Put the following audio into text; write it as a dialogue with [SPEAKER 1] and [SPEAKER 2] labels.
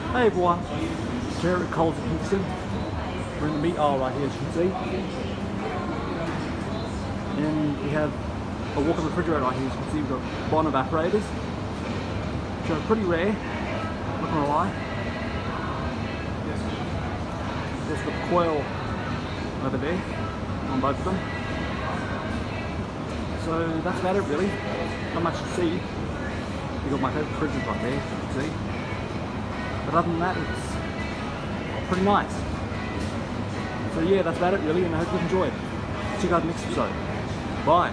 [SPEAKER 1] Hey everyone, Jared at Coles in Kingston. We're in the meat aisle right here, as you can see. And we have a walk-in refrigerator right here, as you can see. We've got bond evaporators, which are pretty rare, not gonna lie. There's the coil over there on both of them. So that's about it really. Not much to see. You've got my favourite fridges right there, as you can see. But other than that, it's pretty nice. So yeah, that's about it really, and I hope you enjoyed. See you guys next episode. Bye.